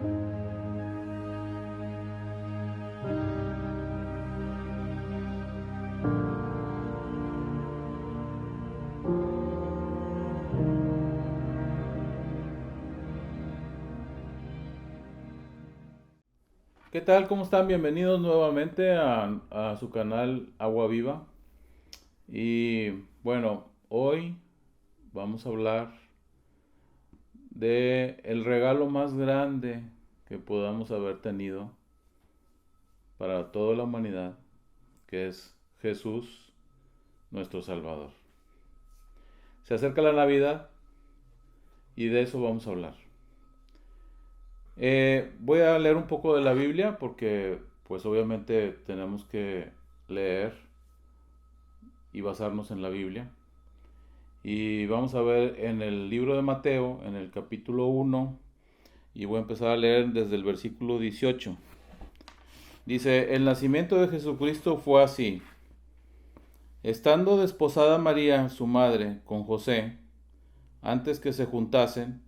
¿Qué tal? ¿Cómo están? Bienvenidos nuevamente a su canal Agua Viva. Y bueno, hoy vamos a hablar de el regalo más grande que podamos haber tenido para toda la humanidad, que es Jesús, nuestro Salvador. Se acerca la Navidad y de eso vamos a hablar. Voy a leer un poco de la Biblia porque pues obviamente tenemos que leer y basarnos en la Biblia. Y vamos a ver en el libro de Mateo, en el capítulo 1, y voy a empezar a leer desde el versículo 18. Dice, el nacimiento de Jesucristo fue así. Estando desposada María, su madre, con José, antes que se juntasen,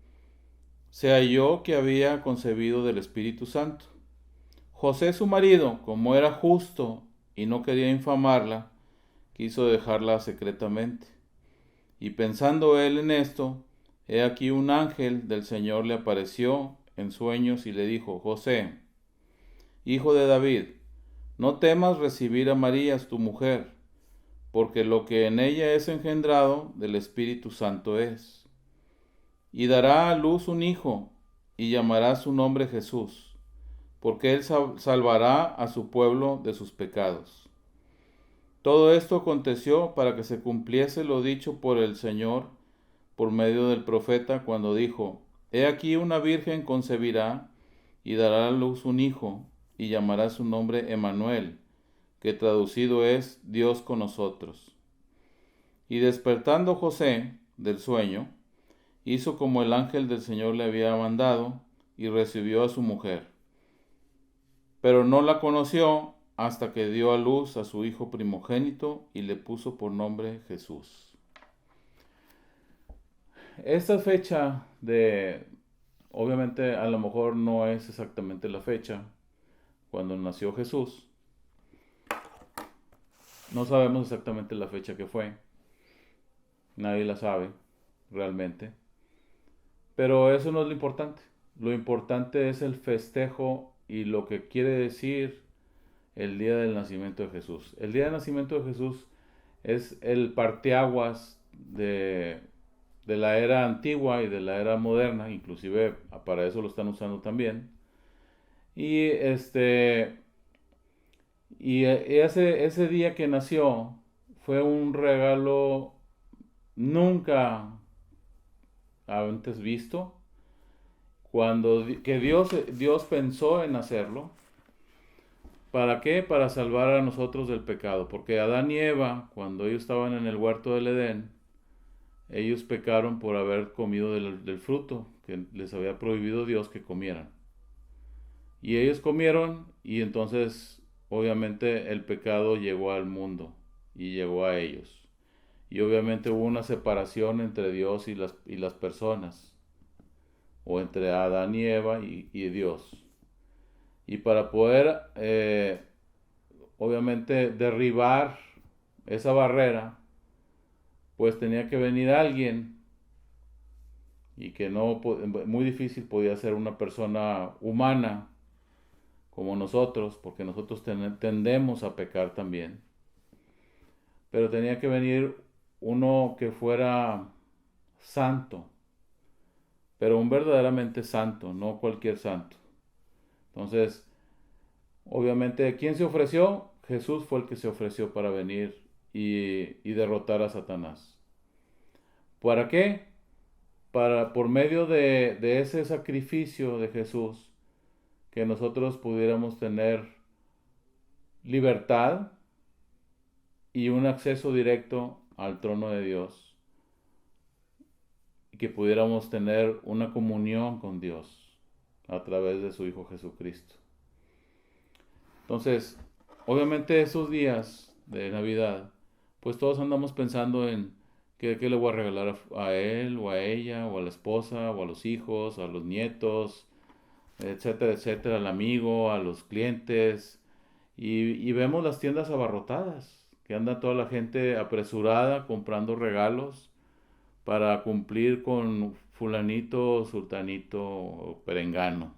se halló que había concebido del Espíritu Santo. José, su marido, como era justo y no quería infamarla, quiso dejarla secretamente. Y pensando él en esto, he aquí un ángel del Señor le apareció en sueños y le dijo, José, hijo de David, no temas recibir a María, tu mujer, porque lo que en ella es engendrado del Espíritu Santo es. Y dará a luz un hijo, y llamará su nombre Jesús, porque él salvará a su pueblo de sus pecados. Todo esto aconteció para que se cumpliese lo dicho por el Señor por medio del profeta cuando dijo, He aquí una virgen concebirá y dará a luz un hijo, y llamará su nombre Emmanuel, que traducido es Dios con nosotros. Y despertando José del sueño, hizo como el ángel del Señor le había mandado, y recibió a su mujer. Pero no la conoció hasta que dio a luz a su hijo primogénito y le puso por nombre Jesús. Esta fecha obviamente a lo mejor no es exactamente la fecha cuando nació Jesús. No sabemos exactamente la fecha que fue. Nadie la sabe realmente. Pero eso no es lo importante. Lo importante es el festejo y lo que quiere decir el día del nacimiento de Jesús. El día del nacimiento de Jesús es el parteaguas de la era antigua y de la era moderna, inclusive para eso lo están usando también. Y ese día que nació fue un regalo nunca antes visto, que Dios pensó en hacerlo. ¿Para qué? Para salvar a nosotros del pecado. Porque Adán y Eva, cuando ellos estaban en el huerto del Edén, ellos pecaron por haber comido del fruto que les había prohibido Dios que comieran. Y ellos comieron y entonces obviamente el pecado llegó al mundo y llegó a ellos. Y obviamente hubo una separación entre Dios y las personas, o entre Adán y Eva y Dios. Y para poder obviamente derribar esa barrera, pues tenía que venir alguien y que no, muy difícil podía ser una persona humana como nosotros, porque nosotros tendemos a pecar también. Pero tenía que venir uno que fuera santo, pero un verdaderamente santo, no cualquier santo. Entonces, obviamente, ¿quién se ofreció? Jesús fue el que se ofreció para venir y derrotar a Satanás. ¿Para qué? Por medio de ese sacrificio de Jesús, que nosotros pudiéramos tener libertad y un acceso directo al trono de Dios, y que pudiéramos tener una comunión con Dios a través de su Hijo Jesucristo. Entonces, obviamente esos días de Navidad, pues todos andamos pensando en qué le voy a regalar a él o a ella o a la esposa o a los hijos, a los nietos, etcétera, etcétera, al amigo, a los clientes, y vemos las tiendas abarrotadas, que anda toda la gente apresurada comprando regalos para cumplir con fulanito, sultanito o perengano.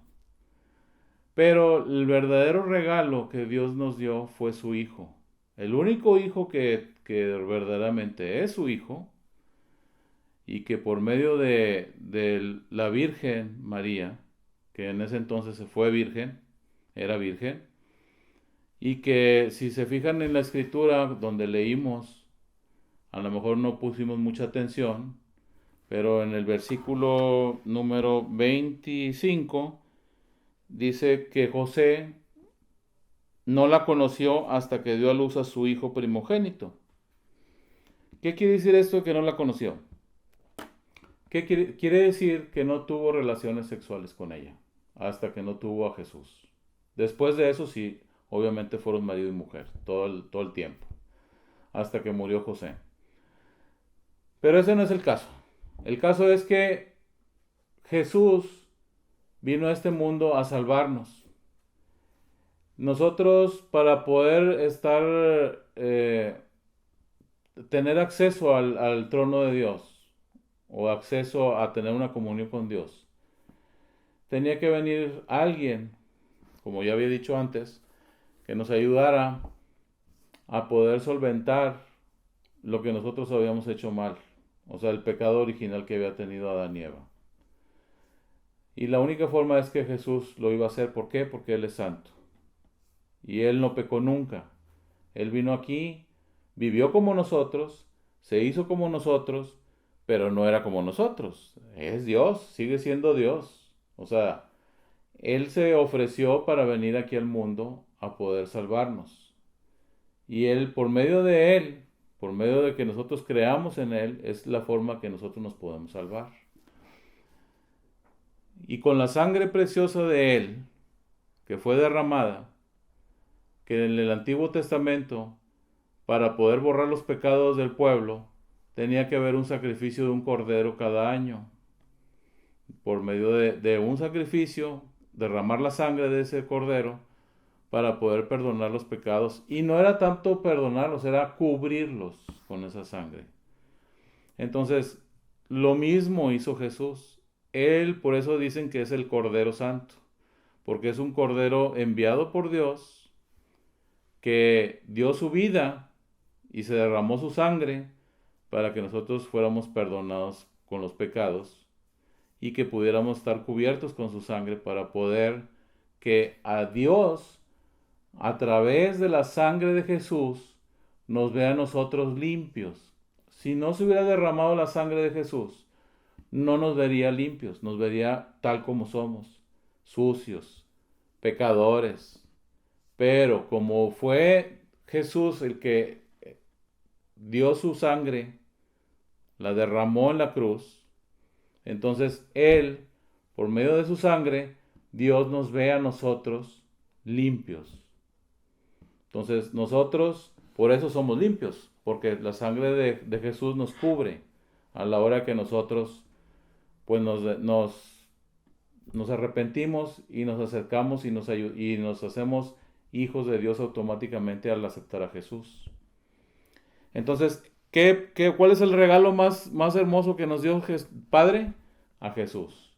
Pero el verdadero regalo que Dios nos dio fue su Hijo. El único Hijo que verdaderamente es su Hijo y que por medio de la Virgen María, que en ese entonces se fue virgen, era virgen, y que si se fijan en la escritura donde leímos, a lo mejor no pusimos mucha atención, pero en el versículo número 25 dice que José no la conoció hasta que dio a luz a su hijo primogénito. ¿Qué quiere decir esto que no la conoció? ¿Qué quiere decir que no tuvo relaciones sexuales con ella hasta que no tuvo a Jesús? Después de eso sí, obviamente fueron marido y mujer todo el tiempo, hasta que murió José. Pero ese no es el caso. El caso es que Jesús vino a este mundo a salvarnos. Nosotros para poder tener acceso al trono de Dios o acceso a tener una comunión con Dios, tenía que venir alguien, como ya había dicho antes, que nos ayudara a poder solventar lo que nosotros habíamos hecho mal, o sea, el pecado original que había tenido Adán y Eva. Y la única forma es que Jesús lo iba a hacer. ¿Por qué? Porque Él es santo. Y Él no pecó nunca. Él vino aquí, vivió como nosotros, se hizo como nosotros, pero no era como nosotros. Es Dios, sigue siendo Dios. O sea, Él se ofreció para venir aquí al mundo a poder salvarnos. Y Él, por medio de que nosotros creamos en Él, es la forma que nosotros nos podemos salvar. Y con la sangre preciosa de Él, que fue derramada, que en el Antiguo Testamento, para poder borrar los pecados del pueblo, tenía que haber un sacrificio de un cordero cada año. Por medio de un sacrificio, derramar la sangre de ese cordero para poder perdonar los pecados. Y no era tanto perdonarlos, era cubrirlos con esa sangre. Entonces, lo mismo hizo Jesús. Él, por eso dicen que es el Cordero Santo, porque es un cordero enviado por Dios, que dio su vida y se derramó su sangre para que nosotros fuéramos perdonados con los pecados y que pudiéramos estar cubiertos con su sangre para poder que a Dios, a través de la sangre de Jesús, nos vea a nosotros limpios. Si no se hubiera derramado la sangre de Jesús, no nos vería limpios, nos vería tal como somos, sucios, pecadores. Pero como fue Jesús el que dio su sangre, la derramó en la cruz, entonces Él, por medio de su sangre, Dios nos ve a nosotros limpios. Entonces nosotros, por eso somos limpios, porque la sangre de Jesús nos cubre a la hora que nosotros pues nos arrepentimos y nos acercamos y nos hacemos hijos de Dios automáticamente al aceptar a Jesús. Entonces, ¿cuál es el regalo más hermoso que nos dio Padre? A Jesús.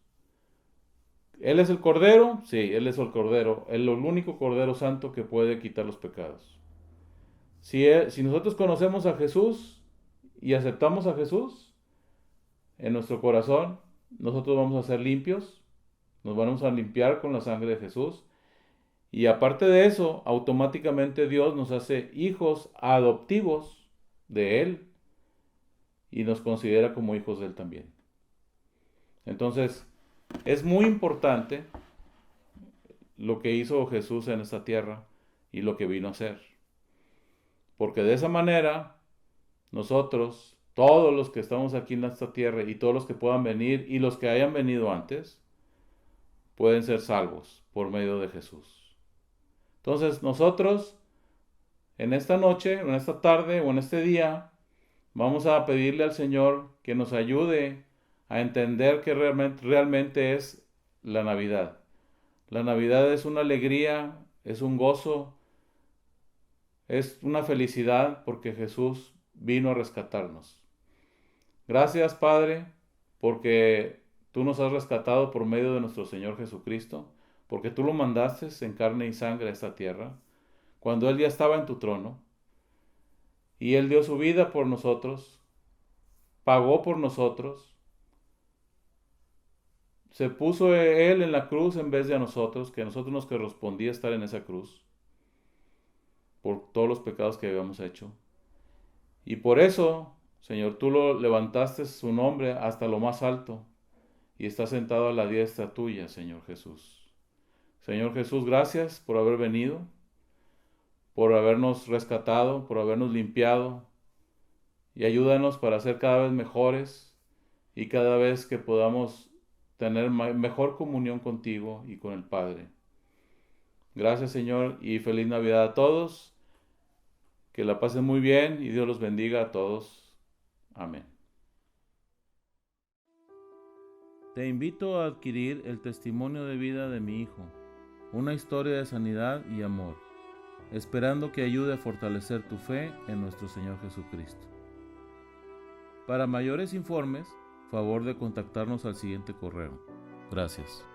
¿Él es el Cordero? Sí, Él es el Cordero, el único Cordero Santo que puede quitar los pecados. Si nosotros conocemos a Jesús y aceptamos a Jesús en nuestro corazón, nosotros vamos a ser limpios, nos vamos a limpiar con la sangre de Jesús. Y aparte de eso, automáticamente Dios nos hace hijos adoptivos de Él y nos considera como hijos de Él también. Entonces, es muy importante lo que hizo Jesús en esta tierra y lo que vino a hacer. Porque de esa manera, nosotros, todos los que estamos aquí en esta tierra y todos los que puedan venir y los que hayan venido antes, pueden ser salvos por medio de Jesús. Entonces, nosotros, en esta noche, o en esta tarde, o en este día, vamos a pedirle al Señor que nos ayude a entender que realmente es la Navidad. La Navidad es una alegría, es un gozo, es una felicidad porque Jesús vino a rescatarnos. Gracias, Padre, porque tú nos has rescatado por medio de nuestro Señor Jesucristo, porque tú lo mandaste en carne y sangre a esta tierra, cuando Él ya estaba en tu trono, y Él dio su vida por nosotros, pagó por nosotros, se puso Él en la cruz en vez de a nosotros, que a nosotros nos correspondía estar en esa cruz, por todos los pecados que habíamos hecho. Y por eso, Señor, tú lo levantaste su nombre hasta lo más alto y está sentado a la diestra tuya, Señor Jesús. Señor Jesús, gracias por haber venido, por habernos rescatado, por habernos limpiado y ayúdanos para ser cada vez mejores y cada vez que podamos tener mejor comunión contigo y con el Padre. Gracias, Señor, y feliz Navidad a todos. Que la pasen muy bien y Dios los bendiga a todos. Amén. Te invito a adquirir el testimonio de vida de mi hijo, una historia de sanidad y amor, esperando que ayude a fortalecer tu fe en nuestro Señor Jesucristo. Para mayores informes, favor de contactarnos al siguiente correo. Gracias.